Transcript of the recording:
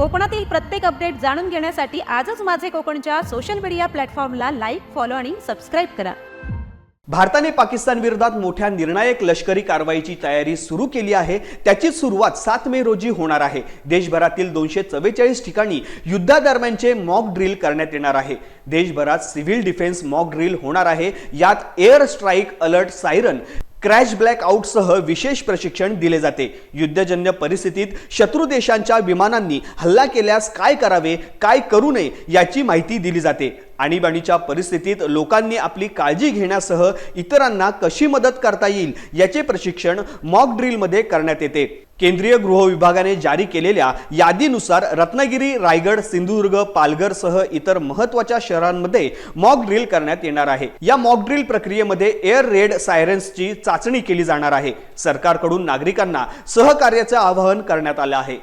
कोकणातील प्रत्येक अपडेट जाणून घेण्यासाठी आजच माझे कोकणच्या सोशल मीडिया प्लॅटफॉर्मला लाईक, फॉलो आणि सबस्क्राईब करा। भारताने पाकिस्तान विरोधात मोठ्या निर्णायक लष्करी कारवाईची तयारी सुरू केली आहे। त्याची सुरुवात 7 मे रोजी होणार आहे। देशभरातील 244 ठिकाणी युद्धादरम्यानचे मॉक ड्रिल करण्यात येणार आहे। देशभरात सिव्हिल डिफेन्स मॉक ड्रिल होणार आहे। यात air strike, alert, siren, crash black out सह विशेष प्रशिक्षण दिले जाते। युद्धजन्य परिस्थितीत शत्रू देशांच्या विमानांनी हल्ला केल्यास काय करावे, काय करू नये याची माहिती दिली जाते। आणीबाणीच्या परिस्थितीत लोकांनी आपली काळजी घेण्यासह इतरांना कशी मदत करता येईल याचे प्रशिक्षण मॉक ड्रिल मध्ये करण्यात येते। केंद्रीय गृह विभागाने जारी केलेल्या यादीनुसार रत्नागिरी, रायगड, सिंधुदुर्ग, पालघर सह इतर महत्त्वाच्या शहरांमध्ये मॉक ड्रिल करण्यात येणार आहे। या मॉक ड्रिल प्रक्रियेमध्ये एअर रेड सायरन्सची चाचणी केली जाणार आहे। सरकारकडून नागरिकांना सहकार्याचे आवाहन करण्यात आले आहे।